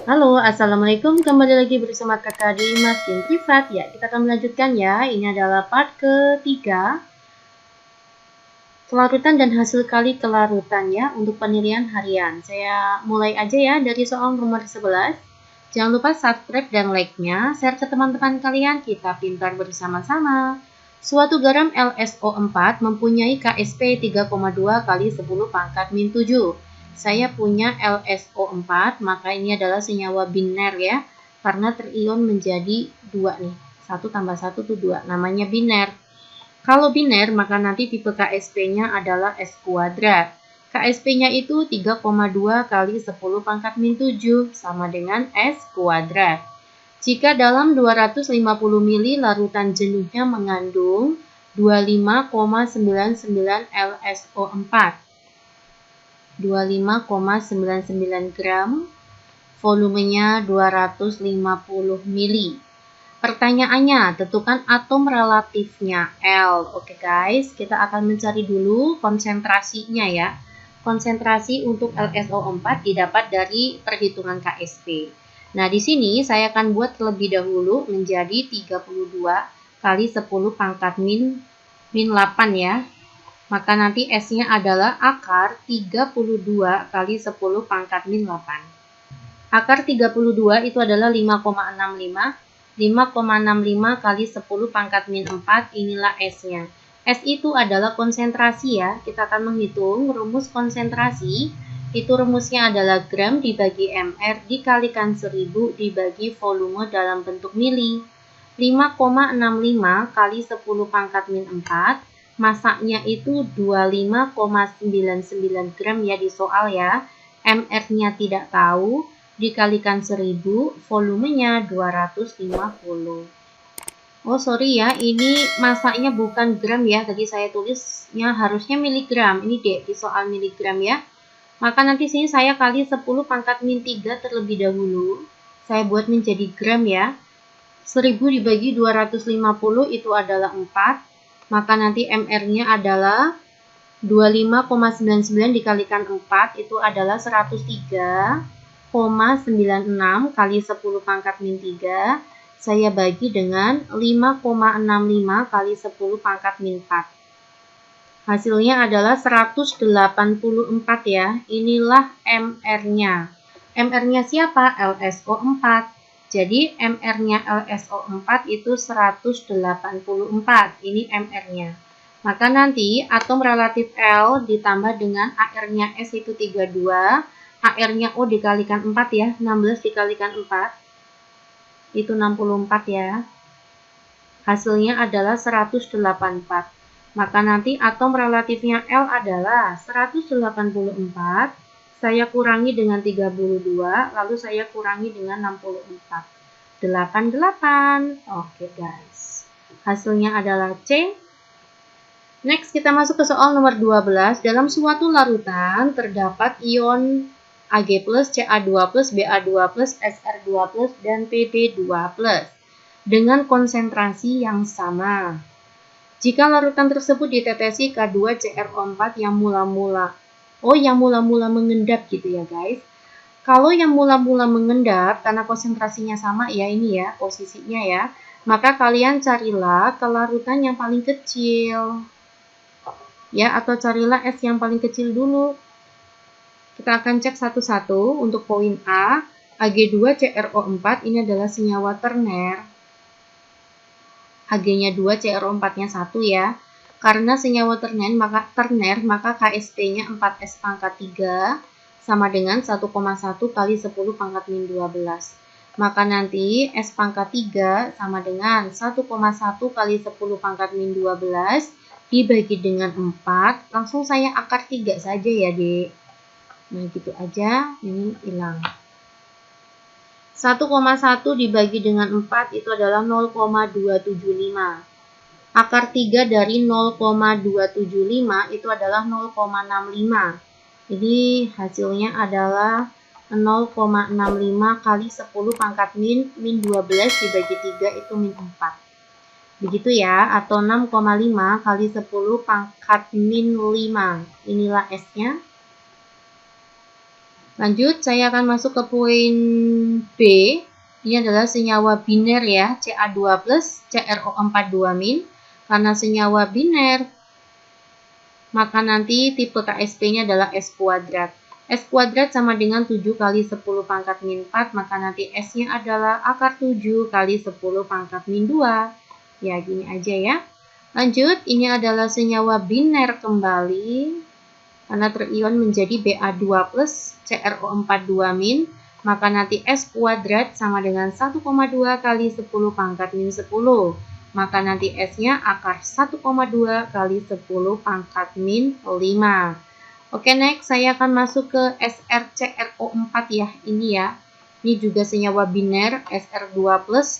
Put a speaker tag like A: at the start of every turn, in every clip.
A: Halo, Assalamualaikum. Kembali lagi bersama kakak di Makin Privat. Ya, kita akan melanjutkan ya. Ini adalah part ketiga. Kelarutan dan hasil kali kelarutan ya untuk penilaian harian. Saya mulai aja ya dari soal nomor 11. Jangan lupa subscribe dan like-nya. Share ke teman-teman kalian. Kita pintar bersama-sama. Suatu garam LSO4 mempunyai KSP 3,2 kali 10 pangkat min 7. Saya punya LSO4, maka ini adalah senyawa biner ya. Karena terion menjadi 2 nih. 1 tambah 1 itu 2. Namanya biner. Kalau biner, maka nanti tipe KSP-nya adalah S kuadrat. KSP-nya itu 3,2 kali 10 pangkat min 7, sama dengan S kuadrat. Jika dalam 250 ml larutan jenuhnya mengandung 25,99 LSO4, 25,99 gram, volumenya 250 ml. Pertanyaannya, tentukan atom relatifnya L. Oke guys, kita akan mencari dulu konsentrasinya ya. Konsentrasi untuk LSO4 didapat dari perhitungan KSP. Nah, di sini saya akan buat terlebih dahulu menjadi 32 kali 10 pangkat min 8 ya. Maka nanti S-nya adalah akar 32 kali 10 pangkat min 8. Akar 32 itu adalah 5,65. 5,65 kali 10 pangkat min 4, inilah S-nya. S itu adalah konsentrasi ya. Kita akan menghitung rumus konsentrasi. Itu rumusnya adalah gram dibagi mr dikalikan 1000 dibagi volume dalam bentuk mili. 5,65 kali 10 pangkat min 4, masanya itu 25,99 gram ya di soal ya. Mr-nya tidak tahu. Dikalikan 1000, volumenya 250. Oh sorry ya, ini masaknya bukan gram ya. Tadi saya tulisnya harusnya miligram. Ini deh di soal miligram ya. Maka nanti sini saya kali 10 pangkat min 3 terlebih dahulu. Saya buat menjadi gram ya. 1000 dibagi 250 itu adalah 4. Maka nanti MR-nya adalah 25,99 dikalikan 4 itu adalah 103,96 kali 10 pangkat min 3 saya bagi dengan 5,65 kali 10 pangkat min 4. Hasilnya adalah 184 ya. Inilah MR-nya. MR-nya siapa? LSO4. Jadi MR-nya LSO4 itu 184. Ini MR-nya. Maka nanti atom relatif L ditambah dengan AR-nya S itu 32. AR-nya O dikalikan 4 ya, 16 dikalikan 4, itu 64 ya. Hasilnya adalah 184. Maka nanti atom relatifnya L adalah 184, saya kurangi dengan 32, lalu saya kurangi dengan 64. 88. Oke guys. Hasilnya adalah C. Next kita masuk ke soal nomor 12. Dalam suatu larutan terdapat ion Ag+, Ca2+, Ba2+, Sr2+, dan Pb2+, dengan konsentrasi yang sama. Jika larutan tersebut ditetesi K2CrO4 yang mula-mula mengendap gitu ya guys. Kalau yang mula-mula mengendap, karena konsentrasinya sama ya ini ya, posisinya ya, maka kalian carilah kelarutan yang paling kecil. Ya, atau carilah S yang paling kecil dulu. Kita akan cek satu-satu. Untuk poin A, Ag2CrO4 ini adalah senyawa terner. Ag-nya 2, CrO4-nya 1 ya. Karena senyawa terner, maka KSP-nya 4S pangkat 3 sama dengan 1,1 kali 10 pangkat min 12. Maka nanti S pangkat 3 sama dengan 1,1 kali 10 pangkat min 12 dibagi dengan 4. Langsung saya akar 3 saja ya, Dek. Nah, gitu aja, ini hilang. 1,1 dibagi dengan 4 itu adalah 0,275. Akar 3 dari 0,275 itu adalah 0,65. Jadi hasilnya adalah 0,65 kali 10 pangkat min 12 dibagi 3 itu min 4. Begitu ya, atau 6,5 kali 10 pangkat min 5. Inilah S-nya. Lanjut, saya akan masuk ke poin B. Ini adalah senyawa biner ya, Ca2+, CrO42-. Karena senyawa biner, maka nanti tipe KSP-nya adalah S kuadrat. S kuadrat sama dengan 7 kali 10 pangkat min 4, maka nanti S-nya adalah akar 7 kali 10 pangkat min 2. Ya, gini aja ya. Lanjut, ini adalah senyawa biner kembali. Karena terion menjadi Ba2+, CrO42-, maka nanti S kuadrat sama dengan 1,2 kali 10 pangkat min 10. Maka nanti S-nya akar 1,2 kali 10 pangkat min 5. Oke, next saya akan masuk ke SrCrO4 ya, ini ya. Ini juga senyawa biner, Sr2+,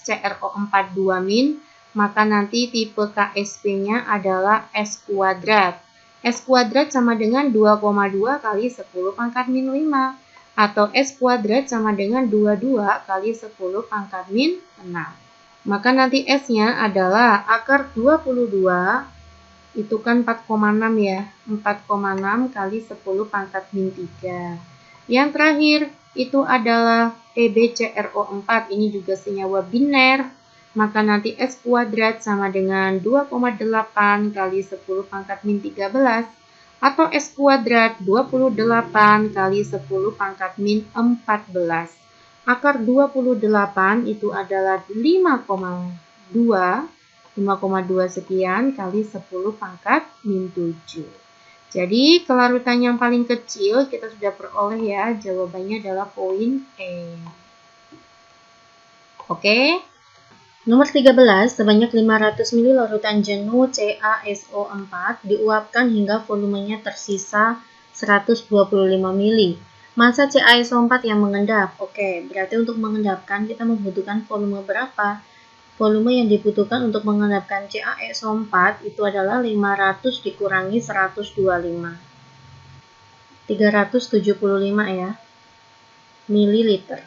A: CrO42-, maka nanti tipe KSP-nya adalah S kuadrat. S kuadrat sama dengan 2,2 kali 10 pangkat min 5. Atau S kuadrat sama dengan 22 kali 10 pangkat min 6. Maka nanti S-nya adalah akar 22, itu kan 4,6 ya. 4,6 kali 10 pangkat min 3. Yang terakhir, itu adalah PbCrO4. Ini juga senyawa biner. Maka nanti S kuadrat sama dengan 2,8 kali 10 pangkat min 13. Atau S kuadrat 28 kali 10 pangkat min 14. Akar 28 itu adalah 5,2 sekian kali 10 pangkat min 7. Jadi kelarutan yang paling kecil kita sudah peroleh ya, jawabannya adalah poin E. Oke. Nomor 13, sebanyak 500 ml larutan jenuh CaSO4 diuapkan hingga volumenya tersisa 125 ml. Massa CaSO4 yang mengendap. Oke, berarti untuk mengendapkan kita membutuhkan volume berapa? Volume yang dibutuhkan untuk mengendapkan CaSO4 itu adalah 500 dikurangi 125. 375 ya, mililiter.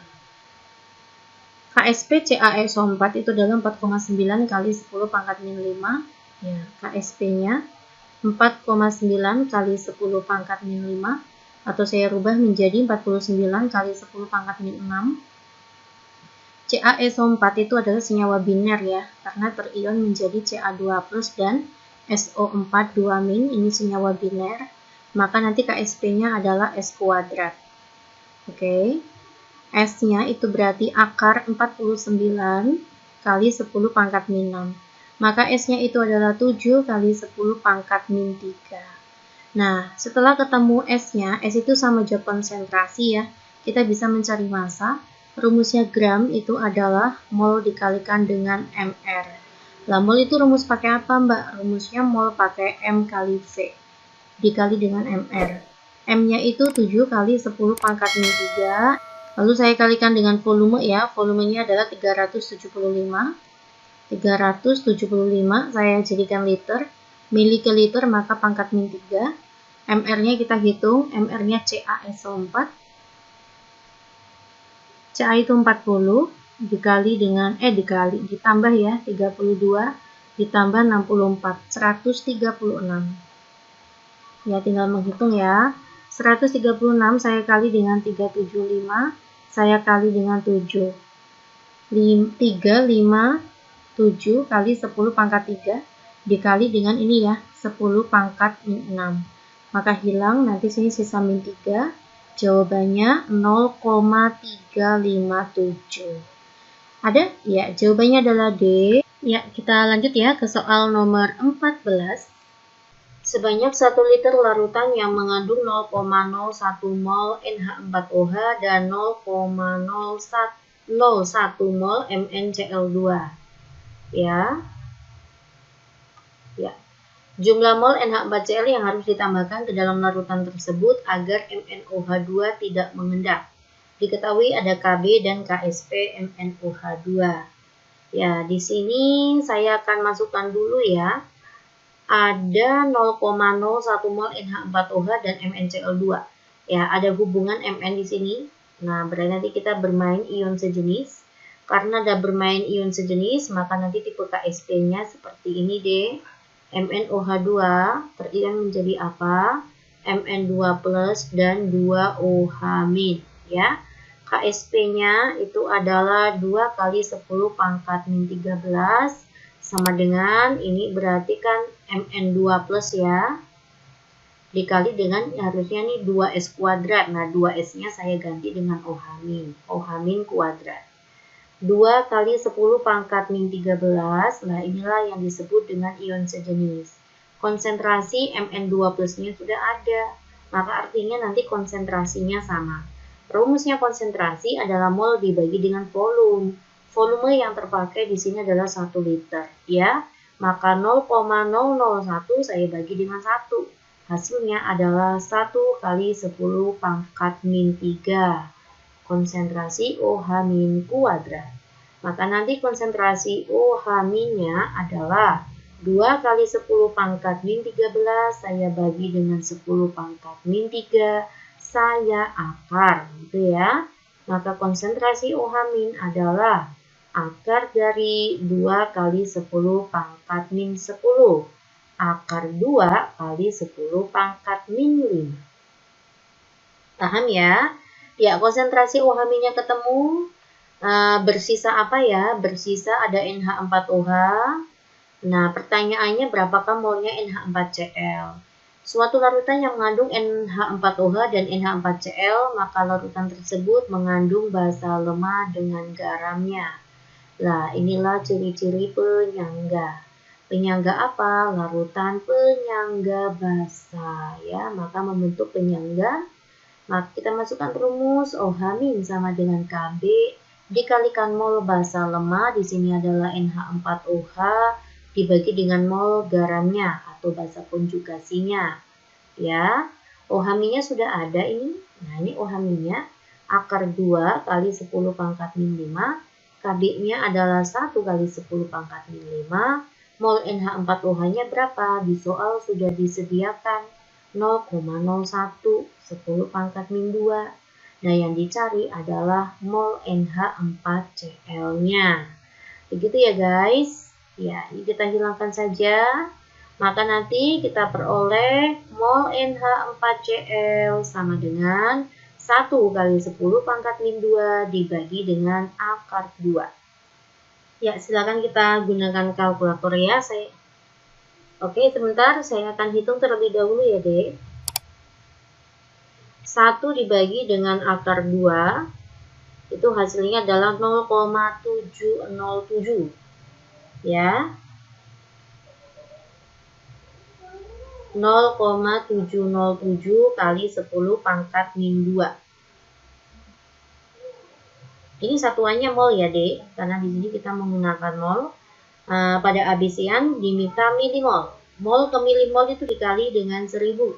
A: KSP CaSO4 itu adalah 4,9 kali 10 pangkat min 5. Ya, KSP-nya 4,9 kali 10 pangkat min 5. Atau saya rubah menjadi 49 kali 10 pangkat min 6. CaSO4 itu adalah senyawa biner ya, karena terion menjadi Ca2+ dan SO4 2-. Ini senyawa biner. Maka nanti KSP-nya adalah S kuadrat. Oke. S-nya itu berarti akar 49 kali 10 pangkat min 6. Maka S-nya itu adalah 7 kali 10 pangkat min 3. Nah, setelah ketemu S-nya, S itu sama jumlah konsentrasi ya. Kita bisa mencari massa. Rumusnya gram itu adalah mol dikalikan dengan mR. Lah, mol itu rumus pakai apa, Mbak? Rumusnya mol pakai M kali V dikali dengan mR. M-nya itu 7 kali 10 pangkat min 3. Lalu saya kalikan dengan volume ya, volumenya adalah 375. 375 saya jadikan liter, mili ke liter maka pangkat min 3. MR-nya kita hitung, MR-nya CaSO4. Ca itu 40 dikali dengan, ditambah ya, 32 ditambah 64, 136. Ya, tinggal menghitung ya. 136 saya kali dengan 375, saya kali dengan 7. 357 kali 10 pangkat 3 dikali dengan ini ya, 10 pangkat min 6. Maka hilang, nanti sini sisa min 3. Jawabannya 0,357. Ada? Ya, jawabannya adalah D. Ya, kita lanjut ya ke soal nomor 14. Sebanyak 1 liter larutan yang mengandung 0,01 mol NH4OH dan 0,01 mol MnCl2. Ya. Jumlah mol NH4Cl yang harus ditambahkan ke dalam larutan tersebut agar MnOH2 tidak mengendap. Diketahui ada Kb dan KSP MnOH2. Ya, di sini saya akan masukkan dulu ya. Ada 0,01 mol NH4OH dan MnCl2. Ya, ada hubungan Mn di sini. Nah, berarti nanti kita bermain ion sejenis. Karena ada bermain ion sejenis, maka nanti tipe KSP-nya seperti ini deh. MnOH2 terion menjadi apa? Mn2 plus dan 2OH min ya. KSP-nya itu adalah 2 kali 10 pangkat min 13 sama dengan ini berarti kan Mn2 plus ya. Dikali dengan harusnya nih 2S kuadrat. Nah 2S-nya saya ganti dengan OH min. OH min kuadrat. 2 kali 10 pangkat min 13. Nah inilah yang disebut dengan ion sejenis. Konsentrasi Mn2 plusnya sudah ada, maka artinya nanti konsentrasinya sama. Rumusnya konsentrasi adalah mol dibagi dengan volume. Volume yang terpakai di sini adalah 1 liter, ya. Maka 0,001 saya bagi dengan 1. Hasilnya adalah 1 kali 10 pangkat min 3. Konsentrasi OH min kuadrat. Maka nanti konsentrasi OH minnya adalah 2 kali 10 pangkat min 13 saya bagi dengan 10 pangkat min 3 saya akar gitu ya. Maka konsentrasi OH min adalah akar dari 2 kali 10 pangkat min 10 akar 2 kali 10 pangkat min 5. Paham ya? Ya, konsentrasi OH minnya ketemu. Bersisa apa ya? Bersisa ada NH4OH. Nah, pertanyaannya berapakah molnya NH4Cl? Suatu larutan yang mengandung NH4OH dan NH4Cl, maka larutan tersebut mengandung basa lemah dengan garamnya. Nah, inilah ciri-ciri penyangga. Penyangga apa? Larutan penyangga basa ya, maka membentuk penyangga. Maka kita masukkan rumus OH min sama dengan Kb dikalikan mol basa lemah, di sini adalah NH4OH dibagi dengan mol garamnya atau basa konjugasinya. Ya, OH minnya sudah ada ini. Nah, ini OH minnya akar 2 kali 10 pangkat min 5. Kb-nya adalah 1 kali 10 pangkat min 5. Mol NH4OH-nya berapa? Di soal sudah disediakan 0,01 10 pangkat min 2. Nah, yang dicari adalah mol NH4Cl-nya. Begitu ya guys. Ya, ini kita hilangkan saja. Maka nanti kita peroleh mol NH4Cl sama dengan 1 kali 10 pangkat min 2 dibagi dengan akar 2. Ya, silakan kita gunakan kalkulator ya. Oke, sebentar saya akan hitung terlebih dahulu ya, Dek. 1 dibagi dengan akar 2 itu hasilnya adalah 0,707 ya, 0,707 kali 10 pangkat min 2. Ini satuannya mol ya Dek, karena di sini kita menggunakan mol. Pada abisian diminta milimol. Mol ke milimol itu dikali dengan 1000,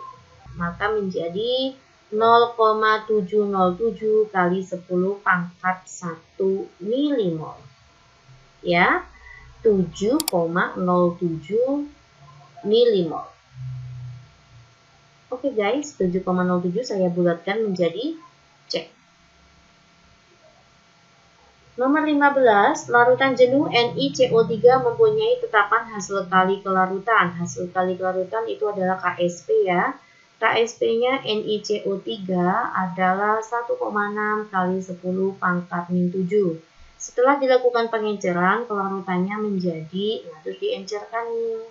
A: maka menjadi 0,707 kali 10 pangkat 1 milimol. Ya, 7,07 milimol. Oke guys, 7,07 saya bulatkan menjadi C. Nomor 15, larutan jenuh NiCO3 mempunyai tetapan hasil kali kelarutan. Hasil kali kelarutan itu adalah KSP ya. KSP-nya NiCO3 adalah 1,6 kali 10 pangkat min 7. Setelah dilakukan pengenceran, kelarutannya menjadi, terus diencerkan nih.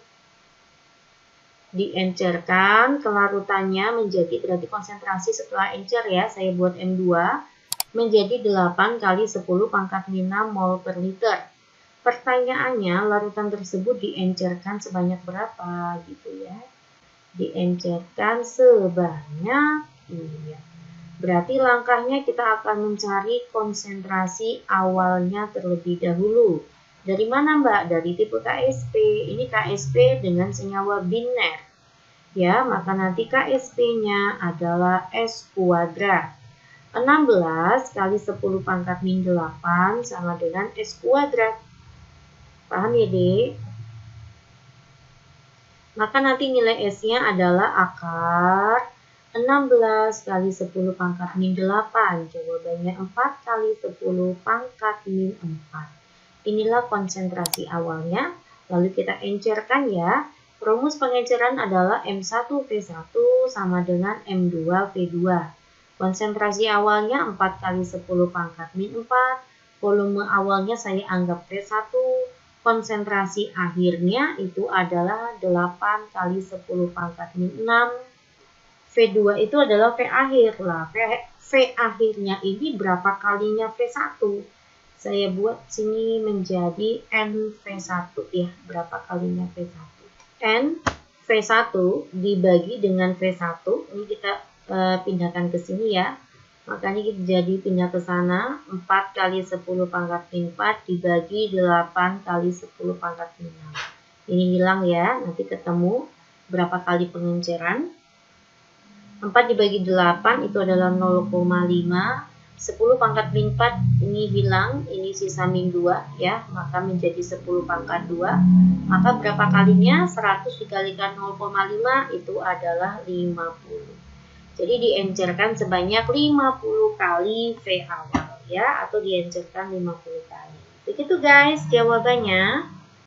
A: Diencerkan, kelarutannya menjadi, berarti konsentrasi setelah encer ya, saya buat M2, menjadi 8 kali 10 pangkat min 6 mol per liter. Pertanyaannya, larutan tersebut diencerkan sebanyak berapa gitu ya. Diencerkan sebanyak ini. Berarti langkahnya kita akan mencari konsentrasi awalnya terlebih dahulu. Dari mana Mbak? Dari tipe KSP. Ini KSP dengan senyawa biner. Ya, maka nanti KSP-nya adalah S kuadrat. 16 kali 10 pangkat min 8 sama dengan S kuadrat. Paham ya, Dek? Maka nanti nilai S-nya adalah akar 16 kali 10 pangkat min 8. Jawabannya 4 kali 10 pangkat min 4. Inilah konsentrasi awalnya. Lalu kita encerkan ya. Rumus pengenceran adalah M1V1 sama dengan M2V2. Konsentrasi awalnya 4 kali 10 pangkat min 4. Volume awalnya saya anggap V1. Konsentrasi akhirnya itu adalah 8 kali 10 pangkat min 6. V2 itu adalah V akhir. Lah, V akhirnya ini berapa kalinya V1? Saya buat sini menjadi NV1 ya. Berapa kalinya V1? N V1 dibagi dengan V1, ini kita pindahkan ke sini ya. Makanya kita jadi pindah ke sana, 4 kali 10 pangkat min 4 dibagi 8 kali 10 pangkat min 6. Ini hilang ya, nanti ketemu berapa kali pengenceran. 4 dibagi 8 itu adalah 0,5. 10 pangkat min 4 ini hilang, ini sisa min 2 ya, maka menjadi 10 pangkat 2. Maka berapa kalinya? 100 dikalikan 0,5 itu adalah 50. Jadi diencerkan sebanyak 50 kali V awal ya, atau diencerkan 50 kali. Begitu guys jawabannya.